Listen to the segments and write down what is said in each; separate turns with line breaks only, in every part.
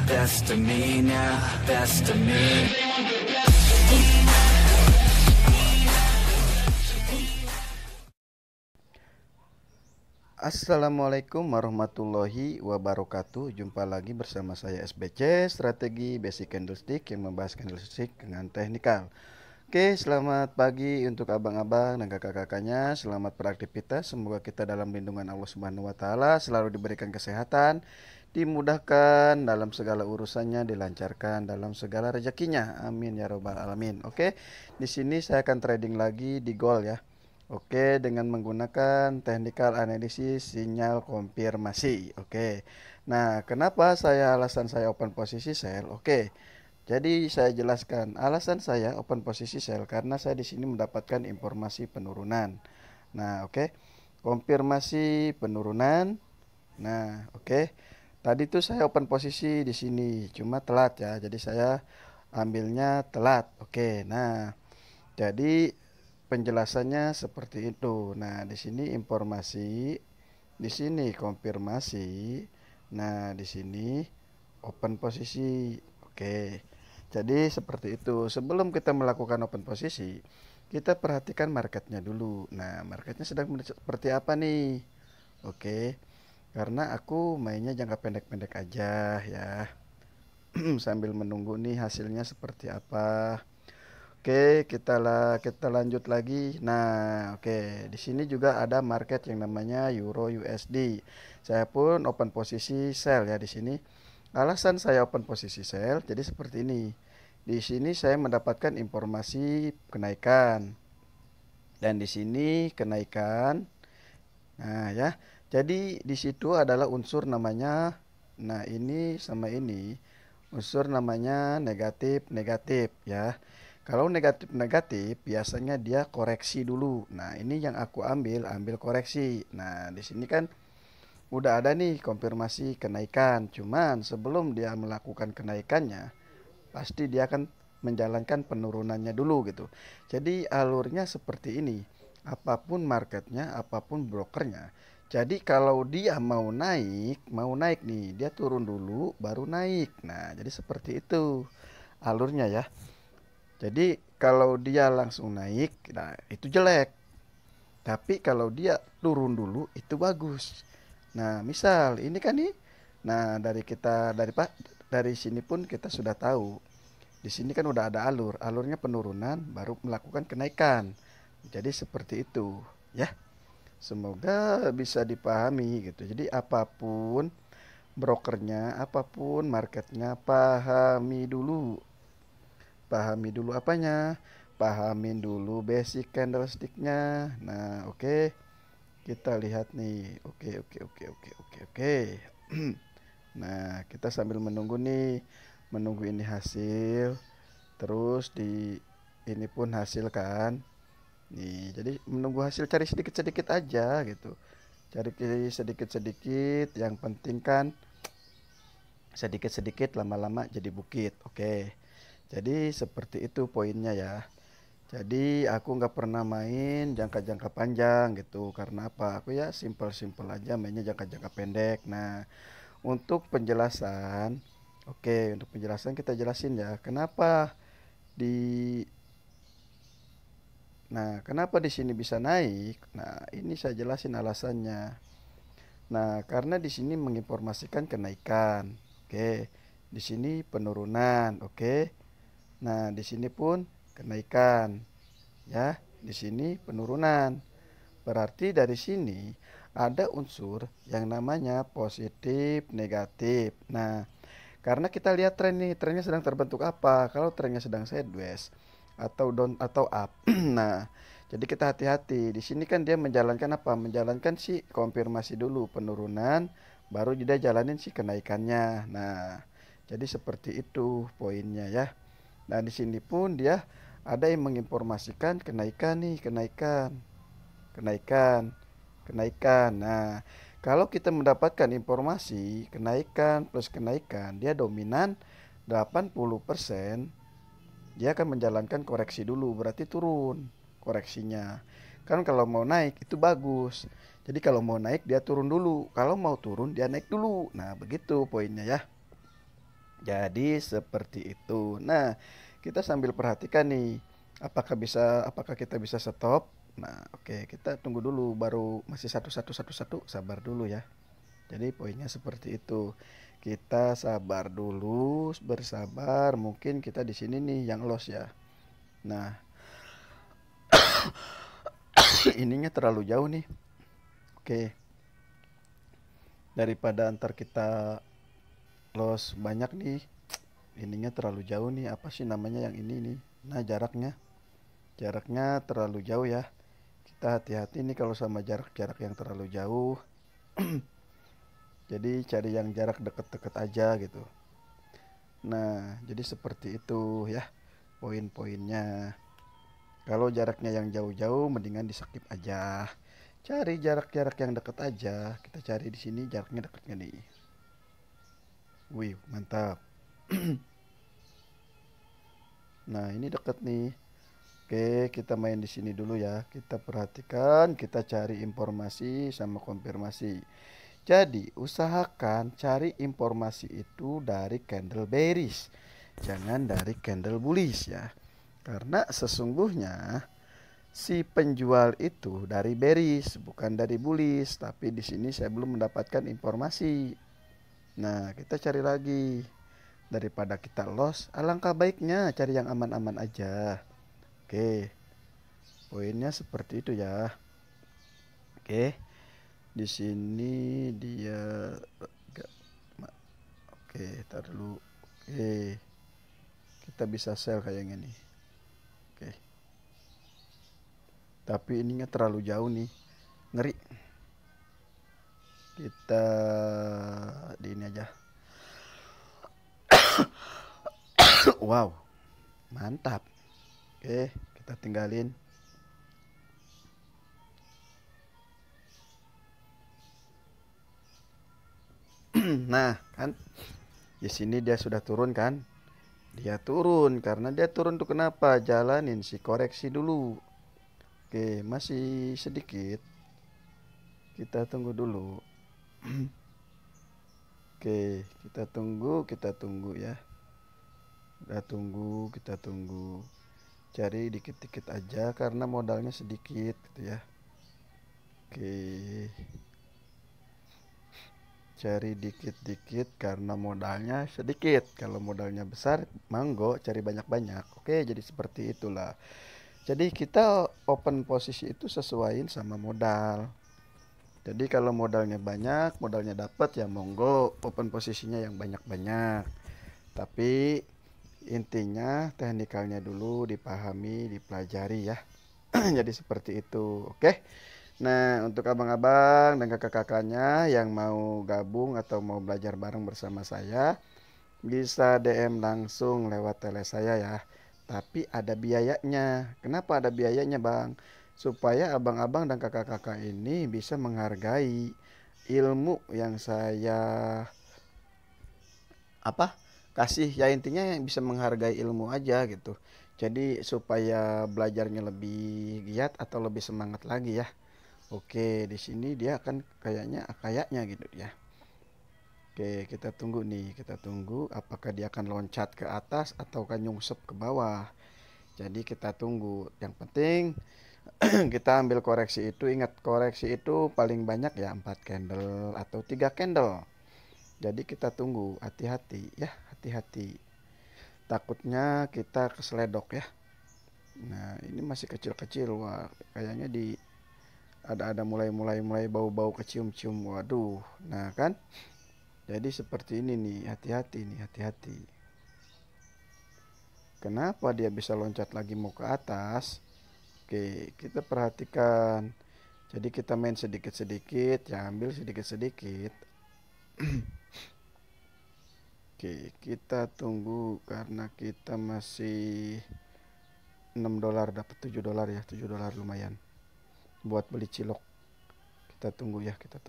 best of me now, best of me.
Assalamualaikum warahmatullahi wabarakatuh. Jumpa lagi bersama saya SBC Strategi Basic Candlestick yang membahas candlestick dengan teknikal. Oke, selamat pagi untuk abang-abang dan kakak-kakaknya. Selamat beraktivitas. Semoga kita dalam lindungan Allah Subhanahu wa taala, selalu diberikan kesehatan, dimudahkan dalam segala urusannya, dilancarkan dalam segala rezekinya. Amin ya robbal alamin. Oke, di sini saya akan trading lagi di gold ya. Oke, dengan menggunakan technical analysis sinyal konfirmasi. Oke. Nah, kenapa alasan saya open posisi sell? Oke. Jadi saya jelaskan alasan saya open posisi sell karena saya di sini mendapatkan informasi penurunan. Nah, oke. Konfirmasi penurunan. Nah, oke. Tadi tuh saya open posisi di sini, cuma telat ya. Jadi saya ambilnya telat. Oke. Nah, jadi penjelasannya seperti itu. Nah, di sini informasi, di sini konfirmasi. Nah, di sini open posisi. Oke. Jadi seperti itu. Sebelum kita melakukan open posisi, kita perhatikan marketnya dulu. Nah, marketnya sedang seperti apa nih? Oke. Karena aku mainnya jangka pendek-pendek aja ya. Sambil menunggu nih hasilnya seperti apa. Oke, kita lanjut lagi. Nah, oke, di sini juga ada market yang namanya Euro USD. Saya pun open posisi sell ya di sini. Alasan saya open posisi sell jadi seperti ini. Di sini saya mendapatkan informasi kenaikan. Dan di sini kenaikan. Nah, ya. Jadi di situ adalah unsur namanya, nah ini sama ini unsur namanya negatif ya. Kalau negatif biasanya dia koreksi dulu. Nah, ini yang aku ambil koreksi. Nah, di sini kan udah ada nih konfirmasi kenaikan. Cuman sebelum dia melakukan kenaikannya, pasti dia akan menjalankan penurunannya dulu gitu. Jadi alurnya seperti ini. Apapun marketnya, apapun brokernya. Jadi kalau dia mau naik nih, dia turun dulu baru naik. Nah, jadi seperti itu alurnya ya. Jadi kalau dia langsung naik, nah itu jelek. Tapi kalau dia turun dulu itu bagus. Nah, misal ini kan nih. Nah, dari sini pun kita sudah tahu. Di sini kan udah ada alurnya penurunan baru melakukan kenaikan. Jadi seperti itu, ya. Semoga bisa dipahami gitu. Jadi apapun brokernya, apapun marketnya, pahami dulu apanya, pahamin dulu basic candlesticknya. Nah, oke. Kita lihat nih. Oke. Nah, kita sambil menunggu nih, menunggu ini hasil. Terus ini pun hasil kan. Nih, jadi menunggu hasil, cari sedikit-sedikit aja gitu. Cari sedikit-sedikit, yang penting kan sedikit-sedikit lama-lama jadi bukit. Oke. Jadi seperti itu poinnya ya. Jadi aku nggak pernah main jangka-jangka panjang gitu. Karena apa? Aku ya simple-simple aja mainnya jangka-jangka pendek. Nah, untuk penjelasan, oke, untuk penjelasan kita jelasin ya. Di kenapa di sini bisa naik? Nah, ini saya jelasin alasannya. Nah, karena di sini menginformasikan kenaikan. Oke. Di sini penurunan, oke. Nah, di sini pun kenaikan. Ya, di sini penurunan. Berarti dari sini ada unsur yang namanya positif, negatif. Nah, karena kita lihat tren nih, trennya sedang terbentuk apa? Kalau trennya sedang sideways atau down atau up. Nah, jadi kita hati-hati. Di sini kan dia menjalankan apa? Menjalankan si konfirmasi dulu penurunan, baru dia jalanin si kenaikannya. Nah, jadi seperti itu poinnya ya. Nah, di sini pun dia ada yang menginformasikan kenaikan nih, kenaikan. Nah, kalau kita mendapatkan informasi kenaikan plus kenaikan, dia dominan 80%, dia akan menjalankan koreksi dulu, berarti turun koreksinya. Kan kalau mau naik itu bagus. Jadi kalau mau naik dia turun dulu, kalau mau turun dia naik dulu. Nah, begitu poinnya ya. Jadi seperti itu. Nah, kita sambil perhatikan nih, apakah kita bisa stop? Nah, oke, kita tunggu dulu, baru masih satu, sabar dulu ya. Jadi poinnya seperti itu. Kita sabar dulu, bersabar. Mungkin kita di sini nih yang loss ya. Nah, ininya terlalu jauh nih. Oke, daripada antar kita loss banyak nih, ininya terlalu jauh nih. Apa sih namanya yang ini nih? Nah, jaraknya terlalu jauh ya. Kita hati-hati nih kalau sama jarak-jarak yang terlalu jauh. Jadi cari yang jarak deket-deket aja gitu. Nah, jadi seperti itu ya poin-poinnya. Kalau jaraknya yang jauh-jauh mendingan di skip aja. Cari jarak-jarak yang deket aja. Kita cari di sini jaraknya deketnya nih. Wih, mantap. Nah, ini deket nih. Oke, kita main di sini dulu ya. Kita perhatikan, kita cari informasi sama konfirmasi. Jadi, usahakan cari informasi itu dari candle bearish. Jangan dari candle bullish ya. Karena sesungguhnya si penjual itu dari bearish, bukan dari bullish. Tapi di sini saya belum mendapatkan informasi. Nah, kita cari lagi. Daripada kita loss, alangkah baiknya cari yang aman-aman aja. Oke, poinnya seperti itu ya. Oke, di sini dia oke, tar dulu. Oke, kita bisa sell kayaknya nih. Oke, tapi ininya terlalu jauh nih, ngeri. Kita di ini aja. Wow, mantap. Oke, kita tinggalin. Nah, kan di sini dia sudah turun kan? Dia turun karena dia turun tuh kenapa? Jalanin si koreksi dulu. Oke, masih sedikit. Kita tunggu dulu. Oke, kita tunggu ya. Udah tunggu, kita tunggu. Cari dikit-dikit aja karena modalnya sedikit gitu ya. Oke. Cari dikit-dikit karena modalnya sedikit. Kalau modalnya besar, manggo cari banyak-banyak. Oke, jadi seperti itulah. Jadi kita open posisi itu sesuaiin sama modal. Jadi kalau modalnya banyak, modalnya dapat ya monggo open posisinya yang banyak-banyak. Tapi intinya teknikalnya dulu dipahami, dipelajari ya. Jadi seperti itu. Oke. Nah, untuk abang-abang dan kakak-kakaknya yang mau gabung atau mau belajar bareng bersama saya, bisa DM langsung lewat tele saya ya. Tapi ada biayanya. Kenapa ada biayanya, Bang? Supaya abang-abang dan kakak-kakak ini bisa menghargai ilmu yang saya kasih ya, intinya yang bisa menghargai ilmu aja gitu. Jadi supaya belajarnya lebih giat atau lebih semangat lagi ya. Oke, di sini dia akan kayaknya gitu ya. Oke, kita tunggu nih, kita tunggu apakah dia akan loncat ke atas atau kan nyungsep ke bawah. Jadi kita tunggu. Yang penting kita ambil koreksi itu, ingat koreksi itu paling banyak ya 4 candle atau 3 candle. Jadi kita tunggu, hati-hati ya, hati-hati. Takutnya kita keseledok ya. Nah, ini masih kecil-kecil. Wah, kayaknya ada mulai bau-bau kecium-cium. Waduh. Nah, kan? Jadi seperti ini nih, hati-hati nih, hati-hati. Kenapa dia bisa loncat lagi mau ke atas? Oke, kita perhatikan. Jadi kita main sedikit-sedikit, ya ambil sedikit-sedikit. Oke, kita tunggu karena kita masih $6 dapat $7 ya, $7 lumayan buat beli cilok. Kita tunggu ya, kita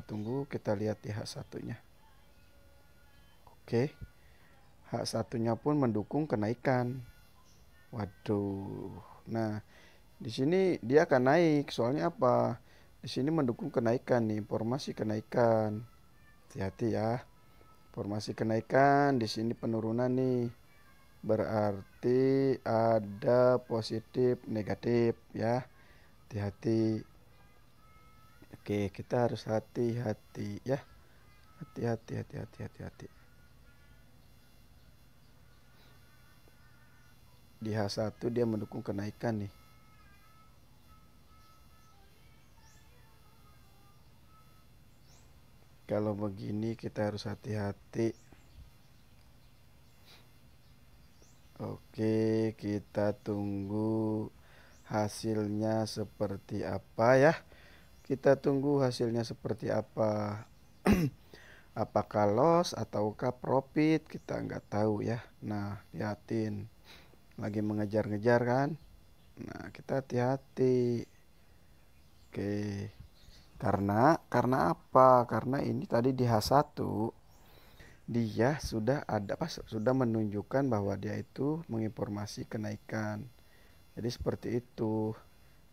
tunggu, kita lihat di H1-nya. Oke. H1-nya pun mendukung kenaikan. Waduh. Nah, di sini dia akan naik. Soalnya apa? Di sini mendukung kenaikan nih, informasi kenaikan. Hati-hati ya. Informasi kenaikan, di sini penurunan nih. Berarti ada positif negatif ya. Hati-hati. Oke, kita harus hati-hati ya. Hati-hati, hati-hati, hati-hati. Di H1 dia mendukung kenaikan nih. Kalau begini kita harus hati-hati. Oke, kita tunggu hasilnya seperti apa ya. Kita tunggu hasilnya seperti apa. Apakah loss ataukah profit, kita nggak tahu ya. Nah, liatin. Lagi mengejar-ngejar kan. Nah, kita hati-hati. Oke. Karena apa? Karena ini tadi di H1 dia sudah menunjukkan bahwa dia itu menginformasi kenaikan. Jadi seperti itu.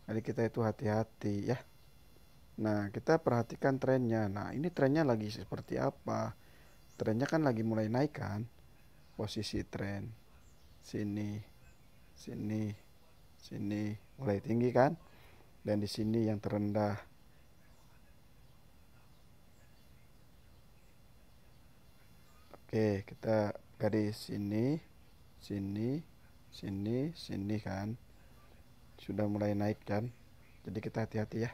Jadi kita itu hati-hati ya. Nah, kita perhatikan trennya. Nah, ini trennya lagi seperti apa? Trennya kan lagi mulai naik kan. Posisi tren sini, sini, sini mulai tinggi kan? Dan di sini yang terendah. Oke, kita garis sini, sini, sini, sini kan. Sudah mulai naik kan. Jadi kita hati-hati ya.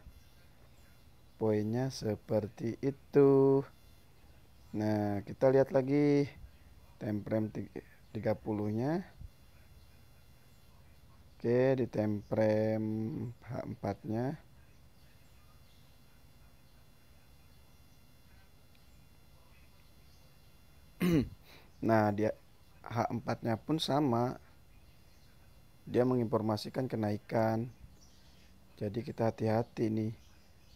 Poinnya seperti itu. Nah, kita lihat lagi time frame 30-nya. Oke, di time frame H4-nya. Nah, dia H4-nya pun sama. Dia menginformasikan kenaikan. Jadi kita hati-hati nih.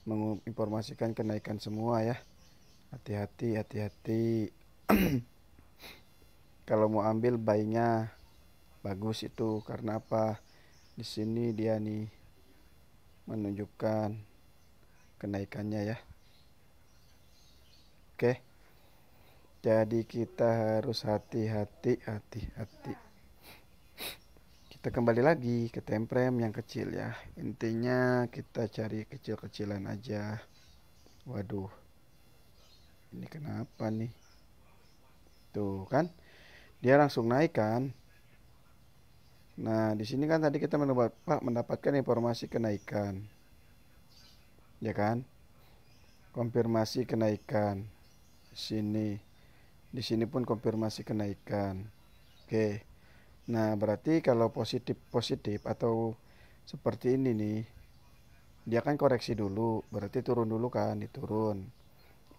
Menginformasikan kenaikan semua ya. Hati-hati, hati-hati. Kalau mau ambil buy-nya bagus itu karena apa? Di sini dia nih menunjukkan kenaikannya ya. Oke. Jadi kita harus hati-hati, hati-hati. Kita kembali lagi ke time frame yang kecil ya. Intinya kita cari kecil-kecilan aja. Waduh. Ini kenapa nih? Tuh kan? Dia langsung naik kan? Nah, di sini kan tadi kita mendapatkan informasi kenaikan. Ya kan? Konfirmasi kenaikan. Di sini pun konfirmasi kenaikan. Oke. Nah, berarti kalau positif atau seperti ini nih, dia kan koreksi dulu, berarti turun dulu kan, diturun.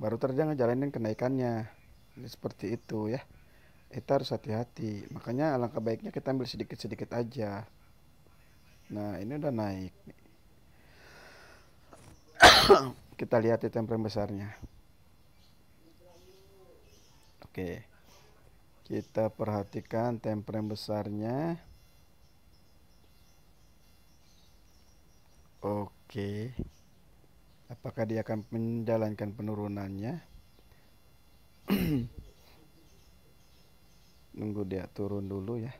Baru terjadi ngejalanin kenaikannya. Ini seperti itu ya. Kita harus hati-hati. Makanya alangkah baiknya kita ambil sedikit-sedikit aja. Nah, ini udah naik. Kita lihat di time frame besarnya. Oke. Kita perhatikan time frame besarnya. Oke. Apakah dia akan menjalankan penurunannya? Nunggu dia turun dulu ya.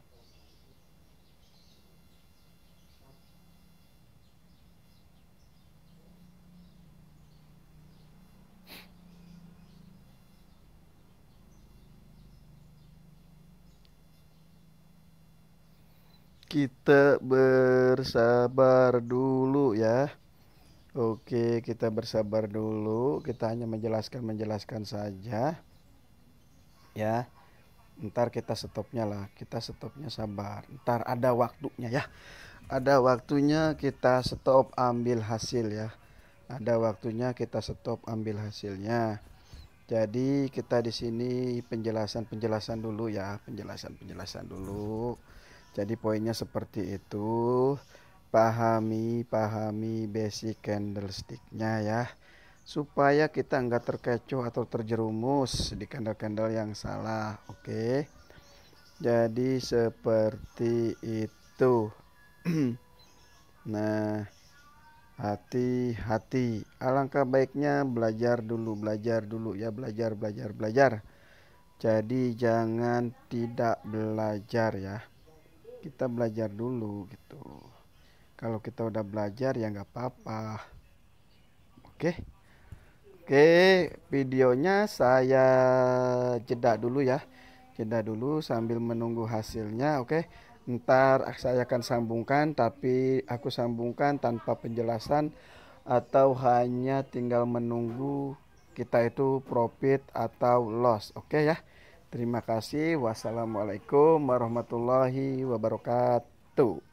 Kita bersabar dulu ya. Oke, kita bersabar dulu. Kita hanya menjelaskan saja. Ya. Ntar kita stopnya lah. Kita stopnya sabar. Ntar ada waktunya ya. Ada waktunya kita stop ambil hasil ya. Ada waktunya kita stop ambil hasilnya. Jadi kita di sini penjelasan dulu ya, penjelasan dulu. Jadi poinnya seperti itu. Pahami basic candlesticknya ya, supaya kita nggak terkecoh atau terjerumus di candle-candle yang salah. Oke. Jadi seperti itu. Nah, hati-hati. Alangkah baiknya belajar dulu ya, belajar. Jadi jangan tidak belajar ya. Kita belajar dulu gitu. Kalau kita udah belajar ya nggak apa-apa. Oke. Oke, videonya saya jeda dulu ya. Jeda dulu sambil menunggu hasilnya, oke. Ntar saya akan sambungkan, tapi aku sambungkan tanpa penjelasan atau hanya tinggal menunggu kita itu profit atau loss, oke ya. Terima kasih. Wassalamualaikum warahmatullahi wabarakatuh.